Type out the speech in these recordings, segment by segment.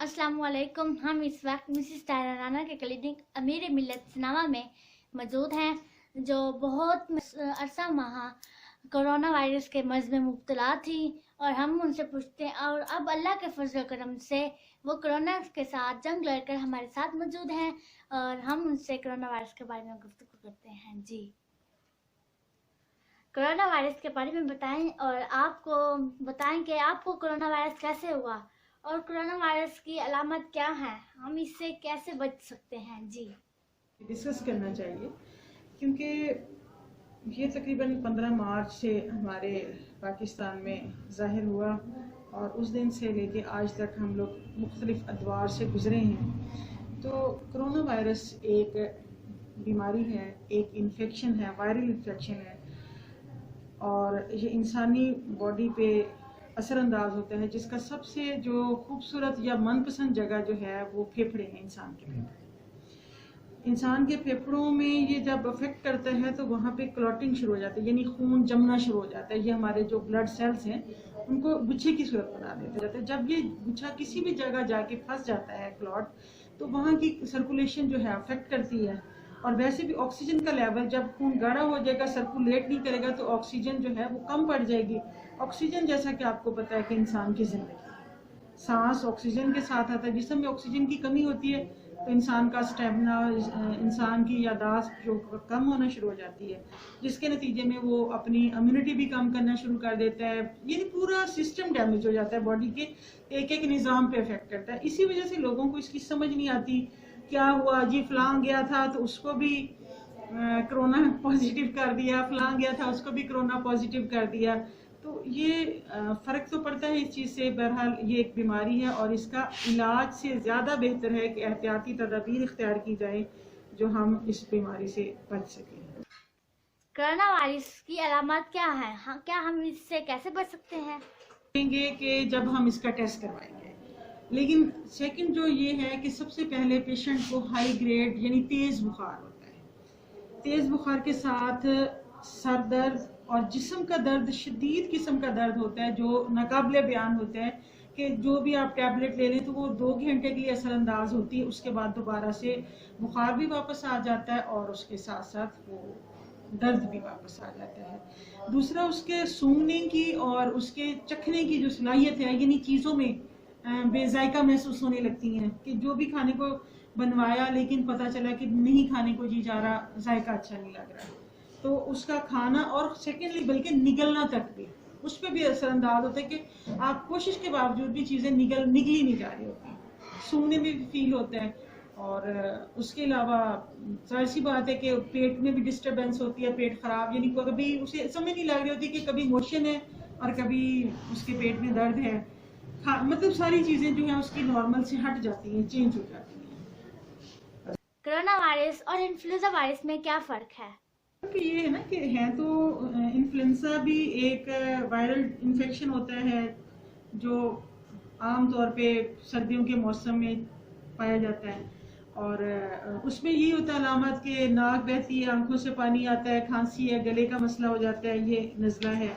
अस्सलाम वालेकुम। हम इस वक्त मिसिस तारा राना के क्लिनिक अमीर मिल्लत सनावा में मौजूद हैं, जो बहुत अरसा माह कोरोना वायरस के मर्ज में मुब्तला थी। और हम उनसे पूछते हैं, और अब अल्लाह के फजल करम से वो कोरोना के साथ जंग लड़कर हमारे साथ मौजूद हैं और हम उनसे कोरोना वायरस के बारे में गुफ्तगू करते हैं। जी, कोरोना वायरस के बारे में बताएं और आपको बताएं कि आपको कोरोना वायरस कैसे हुआ और कोरोना वायरस की अलामत क्या है, हम इससे कैसे बच सकते हैं। जी, डिस्कस करना चाहिए क्योंकि ये तकरीबन 15 मार्च से हमारे पाकिस्तान में ज़ाहिर हुआ और उस दिन से लेके आज तक हम लोग मुख्तलिफ अदवार से गुज़रे हैं। तो कोरोना वायरस एक बीमारी है, एक इन्फेक्शन है, वायरल इन्फेक्शन है और ये इंसानी बॉडी पे असरअंदाज होता है, जिसका सबसे जो खूबसूरत या मनपसंद जगह जो है वो फेफड़े हैं। इंसान के फेफड़ों में ये जब अफेक्ट करता है तो वहाँ पे क्लॉटिंग शुरू हो जाती है, यानी खून जमना शुरू हो जाता है। ये हमारे जो ब्लड सेल्स हैं उनको गुच्छे की सूरत बना देते हैं। जब ये गुच्छा किसी भी जगह जाके फंस जाता है क्लॉट, तो वहाँ की सर्कुलेशन जो है अफेक्ट करती है। और वैसे भी ऑक्सीजन का लेवल जब खून गाढ़ा हो जाएगा, सर्कुलेट नहीं करेगा, तो ऑक्सीजन जो है वो कम पड़ जाएगी। ऑक्सीजन, जैसा कि आपको पता है कि इंसान की जिंदगी, सांस ऑक्सीजन के साथ आता है। जिस्म में ऑक्सीजन की कमी होती है तो इंसान का स्टेमिना, इंसान की यादाश्त जो कम होना शुरू हो जाती है, जिसके नतीजे में वो अपनी इम्यूनिटी भी कम करना शुरू कर देता है। यानी पूरा सिस्टम डैमेज हो जाता है, बॉडी के एक एक निज़ाम पे इफेक्ट करता है। इसी वजह से लोगों को इसकी समझ नहीं आती, क्या हुआ जी, फलां गया था तो उसको भी कोरोना पॉजिटिव कर दिया, फलां गया था उसको भी कोरोना पॉजिटिव कर दिया। तो ये फ़र्क तो पड़ता है इस चीज़ से। बहरहाल ये एक बीमारी है और इसका इलाज से ज़्यादा बेहतर है कि एहतियाती तदाबीर इख्तियार की जाए जो हम इस बीमारी से बच सकें। कोरोना वायरस की अलामत क्या है, हाँ, क्या हम इससे कैसे बच सकते हैं? कि जब हम इसका टेस्ट करवाएंगे, लेकिन सेकंड जो ये है कि सबसे पहले पेशेंट को हाई ग्रेड यानी तेज़ बुखार होता है। तेज़ बुखार के साथ सर दर्द और जिस्म का दर्द, शदीद किस्म का दर्द होता है जो नाकाबिले बयान होता है कि जो भी आप टैबलेट ले लें तो वो 2 घंटे के लिए असरअंदाज होती है। उसके बाद दोबारा से बुखार भी वापस आ जाता है और उसके साथ साथ वो दर्द भी वापस आ जाता है। दूसरा, उसके सूंघने की और उसके चखने की जो सलाहियत है, यानी चीज़ों में बेजायका महसूस होने लगती हैं कि जो भी खाने को बनवाया लेकिन पता चला कि नहीं खाने को जी जा रहा, जायका अच्छा नहीं लग रहा, तो उसका खाना और सेकेंडली बल्कि निगलना तक भी, उस पर भी असरअंदाज होता है कि आप कोशिश के बावजूद भी चीज़ें निगली नहीं जा रही होती। सूंघने में भी फील होता है और उसके अलावा जाहिर सी बात है कि पेट में भी डिस्टर्बेंस होती है, पेट खराब, यानी कभी उसे समझ नहीं लग रही होती कि कभी मोशन है और कभी उसके पेट में दर्द है। मतलब सारी चीज़ें जो हैं उसकी नॉर्मल से हट जाती हैं, चेंज हो जाती हैं। कोरोना वायरस और इन्फ्लुएंजा वायरस में क्या फ़र्क है? कि ये है ना कि है तो इन्फ्लुएंजा भी एक वायरल इन्फेक्शन होता है जो आम तौर पे सर्दियों के मौसम में पाया जाता है और उसमें ये होता है अलामत कि नाक बहती है, आंखों से पानी आता है, खांसी है, गले का मसला हो जाता है, ये नज़ला है।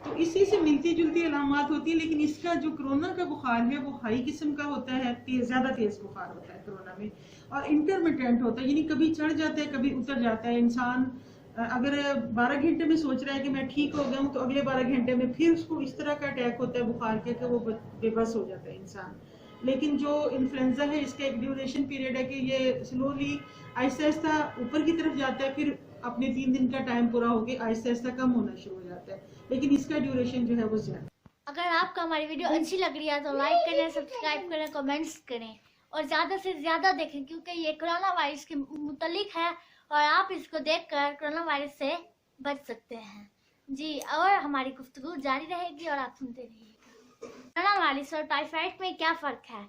तो इसी से मिलती जुलती अलामत होती है। लेकिन इसका जो कोरोना का बुखार है वो हाई किस्म का होता है, ज़्यादा तेज़ बुखार होता है कोरोना में और इंटरमिटेंट होता है, यानी कभी चढ़ जाता है कभी उतर जाता है। इंसान अगर 12 घंटे में सोच रहा है कि मैं ठीक हो गया हूँ, तो अगले 12 घंटे में फिर उसको इस तरह का अटैक होता है बुखार के कि वो बेबस हो जाता है इंसान। लेकिन जो इन्फ्लुएंजा है इसका एक ड्यूरेशन पीरियड है कि ये स्लोली आहिस्ता आहिस्ता ऊपर की तरफ जाता है, फिर अपने 3 दिन का टाइम पूरा होकर आहिस्ता आहिस्ता कम होना शुरू हो जाता है, लेकिन इसका ड्यूरेशन जो है वो ज्यादा। अगर आपको हमारी वीडियो अच्छी लग रही है तो लाइक करें, सब्सक्राइब करें, कमेंट्स करें और ज़्यादा से ज़्यादा देखें, क्योंकि ये कोरोना वायरस के मुतल्लिक है और आप इसको देखकर कोरोना वायरस से बच सकते हैं। जी, और हमारी गुफ्तगू जारी रहेगी और आप सुनते रहिएगा। कोरोना वायरस और टाइफाइड में क्या फ़र्क है,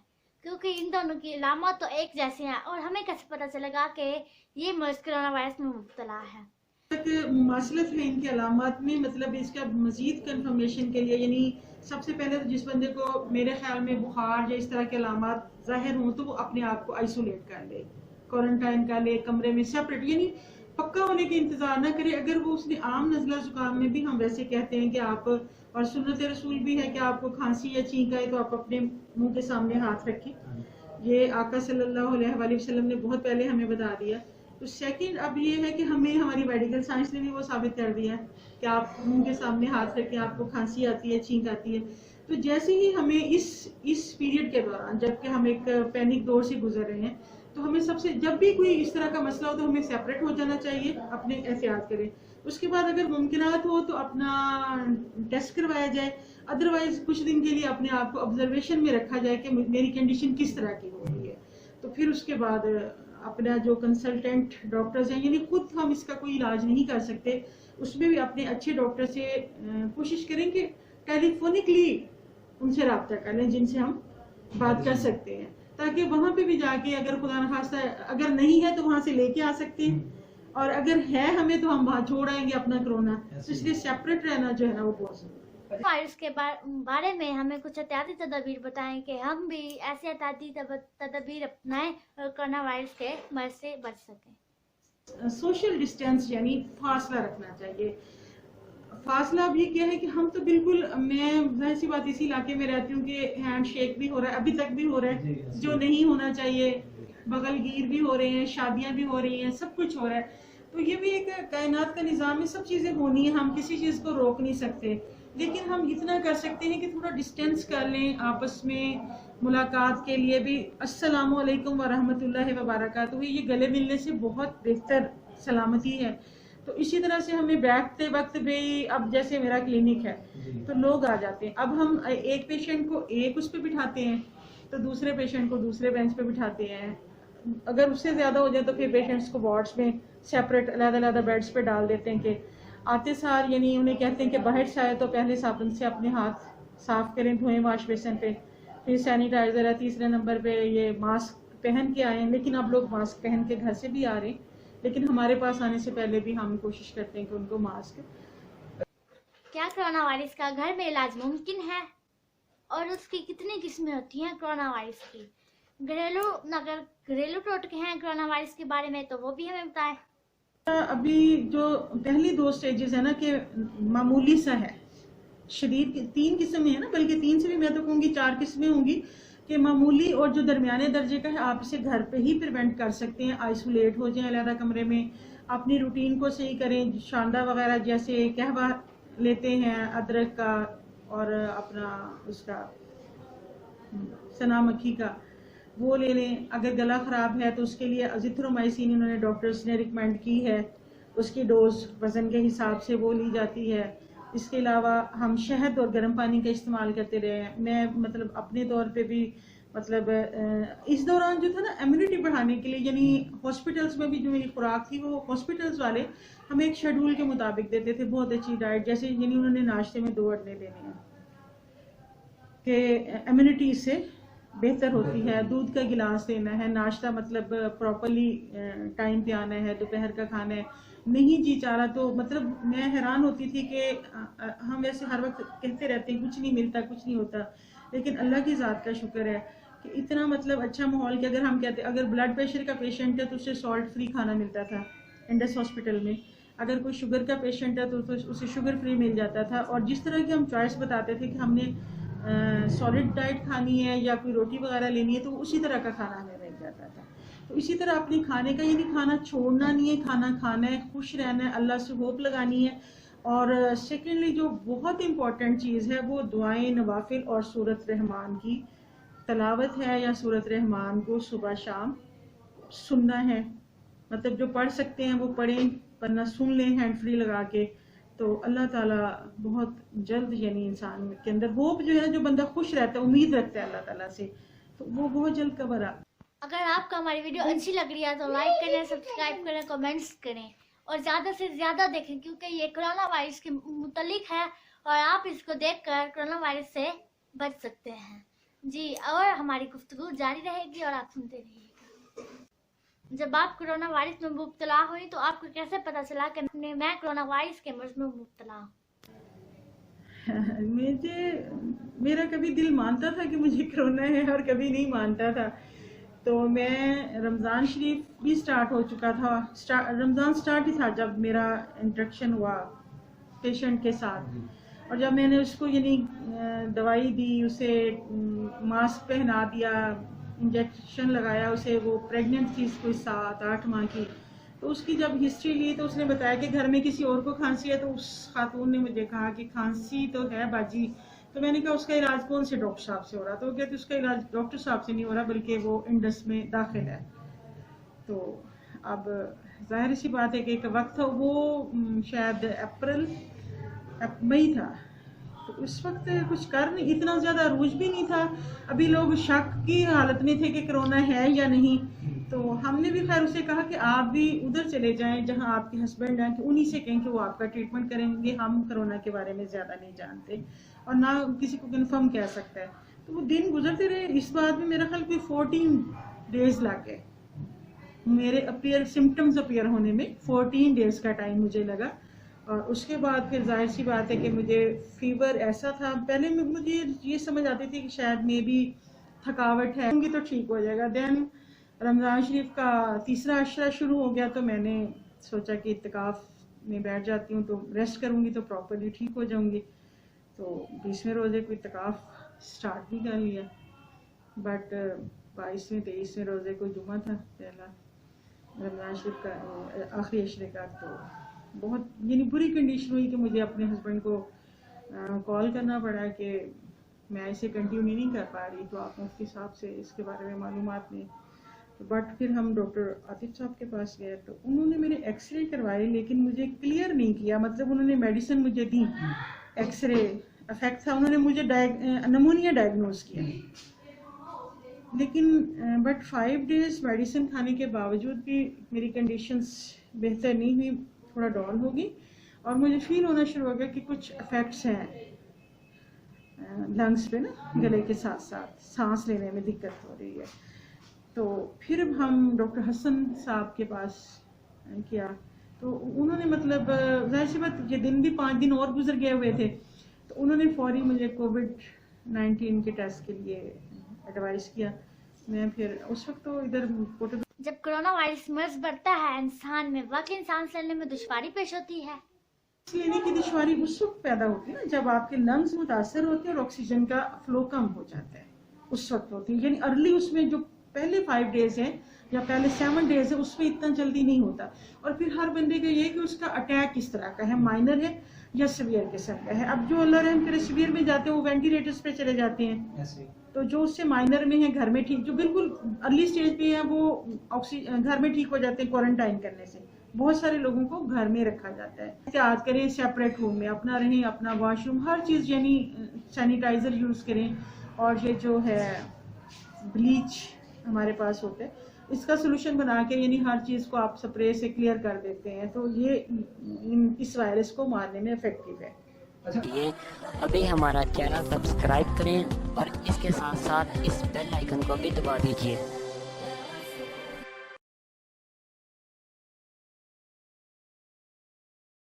क्योंकि इन दोनों की अलामत तो एक जैसी हैं और हमें कैसे पता चलेगा कि ये मर्ज कोरोना वायरस में मुब्तला है? मुमासलत है इनकी अलामत में। मतलब इसका मजीद कंफर्मेशन के लिए, यानी सबसे पहले तो जिस बंदे को मेरे ख्याल में बुखार या इस तरह के अलामत जाहिर हों तो वो अपने आप को आइसोलेट कर ले, क्वारंटाइन कर ले, कमरे में सेपरेट, यानी पक्का होने के इंतजार ना करे। अगर वो उसने आम नज़ला जुकाम में भी हम वैसे कहते हैं कि आप, और सुन्नत रसूल भी है कि आपको खांसी या छींक आए तो आप अपने मुंह के सामने हाथ रखें। ये आका सल्लल्लाहु अलैहि वसल्लम ने बहुत पहले हमें बता दिया। तो सेकंड अब ये है कि हमें हमारी मेडिकल साइंस ने भी वो साबित कर दिया कि आप मुंह के सामने हाथ रखें, आपको खांसी आती है, छींक आती है। तो जैसे ही हमें इस पीरियड के दौरान, जबकि हम एक पैनिक दौर से गुजर रहे हैं, तो हमें सबसे, जब भी कोई इस तरह का मसला हो तो हमें सेपरेट हो जाना चाहिए, अपने एहतियात करें। उसके बाद अगर मुमकिनात हो तो अपना टेस्ट करवाया जाए, अदरवाइज कुछ दिन के लिए अपने आप को ऑब्जर्वेशन में रखा जाए कि मेरी कंडीशन किस तरह की हो रही है। तो फिर उसके बाद अपना जो कंसल्टेंट डॉक्टर्स हैं, यानी खुद हम इसका कोई इलाज नहीं कर सकते, उसमें भी अपने अच्छे डॉक्टर से कोशिश करें कि टेलीफोनिकली उनसे रब्ता कर लें जिनसे हम बात कर सकते हैं, ताकि वहां पे भी जाके अगर खुदा न खास्ता अगर नहीं है तो वहां से लेके आ सकते हैं, और अगर है हमें तो हम वहां छोड़ आएंगे अपना कोरोना। तो इसलिए सेपरेट रहना जो है ना वो बहुत जरूरी है। वायरस के बारे में हमें कुछ एहतियाती तदबीर बताएं कि हम भी ऐसे एहतियाती तदबीर अपनाएं और कोरोना वायरस के मर्ज से बच सकें। सोशल डिस्टेंस यानी फासला रखना चाहिए। फासला भी क्या है कि हम तो बिल्कुल, मैं जाहिर सी बात इसी इलाके में रहती हूँ कि हैंड शेक भी हो रहा है, अभी तक भी हो रहा है जो नहीं होना चाहिए, बगलगीर भी हो रहे हैं, शादियां भी हो रही हैं, सब कुछ हो रहा है। तो ये भी एक कायनात का निज़ाम है, सब चीज़ें होनी है, हम किसी चीज़ को रोक नहीं सकते, लेकिन हम इतना कर सकते हैं कि थोड़ा डिस्टेंस कर लें आपस में। मुलाकात के लिए भी अस्सलामु अलैकुम व रहमतुल्लाहि व बरकातहू, ये गले मिलने से बहुत बेहतर सलामती है। तो इसी तरह से हमें बैठते वक्त भी, अब जैसे मेरा क्लिनिक है तो लोग आ जाते हैं, अब हम एक पेशेंट को एक उस पर बिठाते हैं तो दूसरे पेशेंट को दूसरे बेंच पे बिठाते हैं। अगर उससे ज़्यादा हो जाए तो फिर पेशेंट्स को वार्ड्स में सेपरेट अलग-अलग बेड्स पे डाल देते हैं कि आते सार, यानी उन्हें कहते हैं कि बाहर से आए तो पहले साबुन से अपने हाथ साफ करें, धोएं वाश बेसिन पे, फिर सैनिटाइजर है, तीसरे नंबर पे ये मास्क पहन के आए। लेकिन अब लोग मास्क पहन के घर से भी आ रहे हैं, लेकिन हमारे पास आने से पहले भी हम कोशिश करते हैं कि उनको मास्क। क्या कोरोना वायरस का घर में इलाज मुमकिन है और उसकी कितनी किस्में होती हैं कोरोना वायरस की? अगर घरेलू टोटके हैं कोरोना वायरस के बारे में तो वो भी हमें बताएं। अभी जो पहली 2 स्टेजेस है ना कि मामूली सा है, शदीद की 3 किस्में है ना, बल्कि 3 से भी मैं तो कहूँगी 4 किस्में होंगी कि मामूली और जो दरमियाने दर्जे का है आप इसे घर पे ही प्रिवेंट कर सकते हैं। आइसोलेट हो जाएं अलग कमरे में, अपनी रूटीन को सही करें, शांदा वगैरह जैसे कहवा लेते हैं अदरक का और अपना उसका सना मक्खी का, वो ले लें। अगर गला ख़राब है तो उसके लिए अजिथ्रोमाइसिन इन्होंने डॉक्टर्स ने रिकमेंड की है, उसकी डोज वज़न के हिसाब से वो ली जाती है। इसके अलावा हम शहद और गर्म पानी का इस्तेमाल करते रहे हैं। मैं मतलब अपने तौर पे भी मतलब इस दौरान जो था ना इम्यूनिटी बढ़ाने के लिए, यानी हॉस्पिटल्स में भी जो मेरी खुराक थी वो हॉस्पिटल्स वाले हमें एक शेड्यूल के मुताबिक देते थे, बहुत अच्छी डाइट, जैसे यानी उन्होंने नाश्ते में 2 अंडे देने हैं कि इम्यूनिटी से बेहतर होती है, दूध का गिलास देना है, नाश्ता मतलब प्रॉपरली टाइम पे आना है, दोपहर का खाना है, नहीं जी चाह रहा तो मतलब मैं हैरान होती थी कि हम वैसे हर वक्त कहते रहते हैं कुछ नहीं मिलता कुछ नहीं होता, लेकिन अल्लाह की ज़ात का शुक्र है कि इतना मतलब अच्छा माहौल कि अगर हम कहते अगर ब्लड प्रेशर का पेशेंट है तो उसे सॉल्ट फ्री खाना मिलता था इंडस हॉस्पिटल में, अगर कोई शुगर का पेशेंट है तो उसे शुगर फ्री मिल जाता था। और जिस तरह की हम चॉइस बताते थे कि हमने सॉलिड डाइट खानी है या कोई रोटी वगैरह लेनी है तो उसी तरह का खाना हमें मिल जाता था। तो इसी तरह अपने खाने का, यानी खाना छोड़ना नहीं है, खाना खाना है, खुश रहना है, अल्लाह से होप लगानी है। और सेकेंडली जो बहुत इम्पॉर्टेंट चीज़ है वो दुआएं नवाफिल और सूरत रहमान की तलावत है, या सूरत रहमान को सुबह शाम सुनना है। मतलब जो पढ़ सकते हैं वो पढ़ें, वरना सुन लें हैंड फ्री लगा के, तो अल्लाह ताला बहुत जल्द, यानी इंसान के अंदर होप जो है, जो बंदा खुश रहता है, उम्मीद रखता है अल्लाह ताला से, तो वो बहुत जल्द कवर आ। अगर आपको हमारी वीडियो अच्छी लग रही है तो लाइक करें, सब्सक्राइब करें, कमेंट्स करें और ज़्यादा से ज़्यादा देखें, क्योंकि ये कोरोना वायरस के मुतल्लिक है और आप इसको देखकर कोरोना वायरस से बच सकते हैं जी। और हमारी गुफ्तगू जारी रहेगी और आप सुनते रहिएगा। जब आप कोरोना वायरस में मुब्तला हुई तो आपको कैसे पता चला कि मैं कोरोना वायरस के मर्ज में मुब्तला हूँ? मेरा कभी दिल मानता था कि मुझे कोरोना है और कभी नहीं मानता था। तो मैं रमज़ान शरीफ भी स्टार्ट हो चुका था, रमज़ान स्टार्ट ही था जब मेरा इंट्रैक्शन हुआ पेशेंट के साथ। और जब मैंने उसको यानी दवाई दी, उसे मास्क पहना दिया, इंजेक्शन लगाया उसे, वो प्रेग्नेंट थी कोई 7-8 माह की। तो उसकी जब हिस्ट्री ली तो उसने बताया कि घर में किसी और को खांसी है। तो उस खातून ने मुझे कहा कि खांसी तो है बाजी। तो मैंने कहा उसका इलाज कौन से डॉक्टर साहब से हो रहा? तो वो कहते उसका इलाज डॉक्टर साहब से नहीं हो रहा, बल्कि वो इंडस में दाखिल है। तो अब जाहिर सी बात है कि एक वक्त था, वो शायद मई था, तो उस वक्त कुछ कर नहीं, इतना ज़्यादा अरूज भी नहीं था। अभी लोग शक की हालत में थे कि कोरोना है या नहीं। तो हमने भी खैर उसे कहा कि आप भी उधर चले जाएं जहां आपके हस्बैंड हैं, कि उन्हीं से कहें कि वो आपका ट्रीटमेंट करेंगे, हम कोरोना के बारे में ज़्यादा नहीं जानते और ना किसी को कन्फर्म कह सकता है। तो वो दिन गुजरते रहे। इस बात में मेरा ख्याल कोई 14 डेज लग गए मेरे सिम्टम्स अपीयर होने में। 14 डेज का टाइम मुझे लगा। और उसके बाद फिर जाहिर सी बात है कि मुझे फीवर ऐसा था, पहले मुझे ये समझ आती थी कि शायद मे भी थकावट है, तो ठीक हो जाएगा। देन रमज़ान शरीफ का तीसरा अशरा शुरू हो गया, तो मैंने सोचा कि इत्तिकाफ में बैठ जाती हूँ तो रेस्ट करूँगी तो प्रॉपरली ठीक हो जाऊँगी। तो 20वें रोज़े को इत्तिकाफ स्टार्ट भी कर लिया। बट 22वें 23वें रोज़े को जुमा था पहला रमज़ान शरीफ का आखिरी अशरे का। तो बहुत यानी बुरी कंडीशन हुई कि मुझे अपने हस्बैंड को कॉल करना पड़ा कि मैं इसे कंटिन्यू नहीं कर पा रही, तो आप मुफ्ती साहब से इसके बारे में मालूमात लें। तो बट फिर हम डॉक्टर आतिफ साहब के पास गए, तो उन्होंने मेरे एक्सरे करवाए, लेकिन मुझे क्लियर नहीं किया। मतलब उन्होंने मेडिसिन मुझे दी, एक्सरे इफेक्ट था, उन्होंने मुझे नमूनिया डायग्नोज किया। लेकिन बट 5 डेज मेडिसिन खाने के बावजूद भी मेरी कंडीशंस बेहतर नहीं हुई, थोड़ा डाउन होगी। और मुझे फील होना शुरू हो गया कि कुछ इफेक्ट्स हैं लंग्स पे ना, गले के साथ साथ सांस लेने में दिक्कत हो रही है। तो फिर हम डॉक्टर हसन साहब के पास किया, तो उन्होंने मतलब जाहिर सी बात ये दिन भी 5 दिन और गुजर गए हुए थे, तो उन्होंने फौरी मुझे कोविड-19 के टेस्ट के लिए एडवाइस किया। मैं फिर उस वक्त तो इधर जब कोरोना वायरस मर्ज बढ़ता है इंसान में, वाकई सांस लेने में दुश्वारी पेश होती है। लेने की दुश्वारी उस वक्त पैदा होती है ना जब आपके लंग्स मुतासर होते हैं और ऑक्सीजन का फ्लो कम हो जाता है, उस वक्त होती है। यानी अर्ली उसमें जो पहले 5 डेज हैं या पहले 7 डेज है, उसमें इतना जल्दी नहीं होता। और फिर हर बंदे का ये कि उसका अटैक किस तरह का है, माइनर है या सीवियर किस्म का है। अब जो अल्लाह रहम करे सीवियर में जाते हैं वो वेंटिलेटर्स पे चले जाते हैं। तो जो उससे माइनर में है, घर में ठीक, जो बिल्कुल अर्ली स्टेज पे है, वो घर में ठीक हो जाते हैं क्वारंटाइन करने से। बहुत सारे लोगों को घर में रखा जाता है। एहतियात करें, सेपरेट रूम में अपना रहें, अपना वॉशरूम हर चीज़ यानी सैनिटाइज़र यूज़ करें। और ये जो है ब्लीच हमारे पास होता है, इसका सोल्यूशन बना के यानी हर चीज़ को आप स्प्रे से क्लियर कर देते हैं, तो ये इस वायरस को मारने में इफेक्टिव है। ये अभी हमारा चैनल सब्सक्राइब करें और इसके साथ साथ इस बेल आइकन को भी दबा दीजिए।